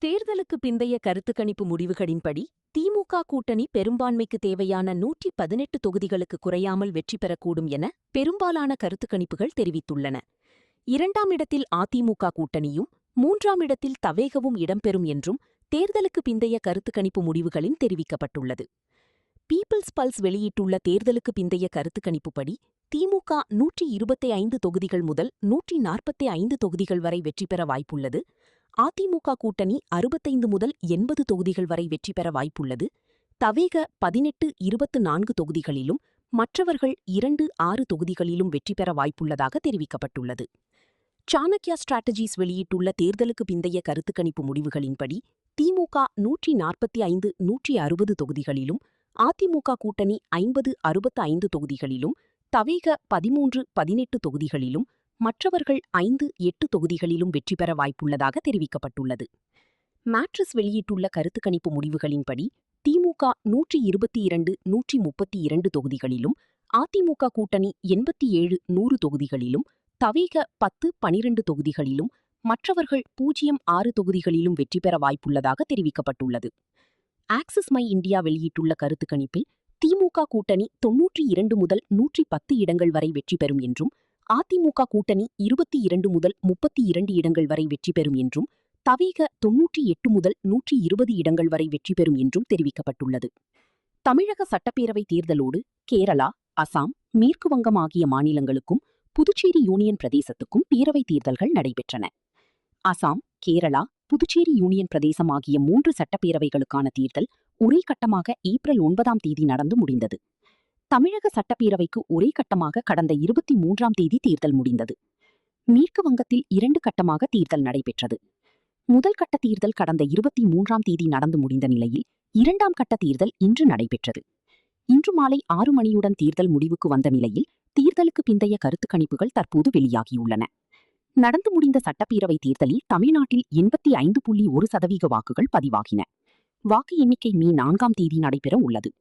தேர்தலுக்கு பிந்தைய கருத்துக்கணிப்பு முடிவுகளின்படி திமுக கூட்டணி பெரும்பான்மைக்கு தேவையான 118 தொகுதிகளுக்கு குறையாமல் வெற்றி பெறக்கூடும் என பெரும்பாலான கருத்துக்கணிப்புகள் தெரிவித்துள்ளன. 2ஆம் இடத்தில் அதிமுக கூட்டணியும் 3ஆம் இடத்தில் தவேகவும் இடம்பெறும் என்றும் தேர்தலுக்கு பிந்தைய கருத்துக்கணிப்பு முடிவுகளில் தெரிவிக்கப்பட்டுள்ளது. பீப்பிள்ஸ் பல்ஸ் வெளியிட்டுள்ள தேர்தலுக்கு பிந்தைய கருத்துக்கணிப்புப்படி திமுக 125 தொகுதிகள் முதல் 145 தொகுதிகள் வரை வெற்றி பெற வாய்ப்புள்ளது. அதிமுக கூட்டணி 65 முதல் 80 தொகுதிகள் வரை வெற்றி பெற வாய்ப்புள்ளது. தவேக 18, 24 தொகுதிகளிலும் மற்றவர்கள் 2, 6 தொகுதிகளிலும் வெற்றி பெற வாய்ப்புள்ளதாக தெரிவிக்கப்பட்டுள்ளது. சாணக்யா ஸ்ட்ராட்டஜிஸ் வெளியிட்டுள்ள தேர்தலுக்கு பிந்தைய கருத்துக்கணிப்பு முடிவுகளின்படி திமுக 145, 160 தொகுதிகளிலும் அதிமுக கூட்டணி 50, 65 தொகுதிகளிலும் தவேக 13, 18 தொகுதிகளிலும் மற்றவர்கள் 5, 8 தொகுதிகளிலும் வெற்றி பெற வாய்ப்புள்ளதாக தெரிவிக்கப்பட்டுள்ளது. மேட்ரிஸ் வெளியிட்டுள்ள கருத்துக்கணிப்பு முடிவுகளின்படி திமுக 122, 132 தொகுதிகளிலும் அதிமுக கூட்டணி 87, 100 தொகுதிகளிலும் தவேக 10, 12 தொகுதிகளிலும் மற்றவர்கள் 0, 6 தொகுதிகளிலும் வெற்றி பெற வாய்ப்புள்ளதாக தெரிவிக்கப்பட்டுள்ளது. ஆக்சிஸ் மை இந்தியா வெளியிட்டுள்ள கருத்துக்கணிப்பில் திமுக கூட்டணி 92 முதல் 110 இடங்கள் வரை வெற்றி பெறும் என்றும் அதிமுக கூட்டணி 22 முதல் 32 இடங்கள் வரை வெற்றி பெறும் என்றும் தவேக 98 முதல் 120 இடங்கள் வரை வெற்றி பெறும் என்றும் தெரிவிக்கப்பட்டுள்ளது. தமிழக சட்டப்பேரவை தேர்தலோடு கேரளா, அசாம், மேற்கு வங்கம் ஆகிய மாநிலங்களுக்கும் புதுச்சேரி யூனியன் பிரதேசத்துக்கும் பேரவைத் தேர்தல்கள் நடைபெற்றன. அசாம், கேரளா, புதுச்சேரி யூனியன் பிரதேசம் ஆகிய 3 சட்டப்பேரவைகளுக்கான தேர்தல் ஒரே கட்டமாக ஏப்ரல் 9ஆம் தேதி நடந்து முடிந்தது. தமிழக சட்டப்பேரவைக்கு ஒரே கட்டமாக கடந்த 23ஆம் தேதி தேர்தல் முடிந்தது. மேற்கு வங்கத்தில் 2 கட்டமாக தேர்தல் நடைபெற்றது. முதல் கட்ட தேர்தல் கடந்த 23ஆம் தேதி நடந்து முடிந்த நிலையில் 2ஆம் கட்ட தேர்தல் இன்று நடைபெற்றது. இன்று மாலை 6 மணியுடன் தேர்தல் முடிவுக்கு வந்த நிலையில் தேர்தலுக்கு பிந்தைய கருத்துக்கணிப்புகள் தற்போது வெளியாகியுள்ளன. நடந்து முடிந்த சட்டப்பேரவை தேர்தலில் தமிழ்நாட்டில் 85.1% வாக்குகள் பதிவாகின. வாக்கு எண்ணிக்கை மே 4ஆம் தேதி நடைபெற உள்ளது.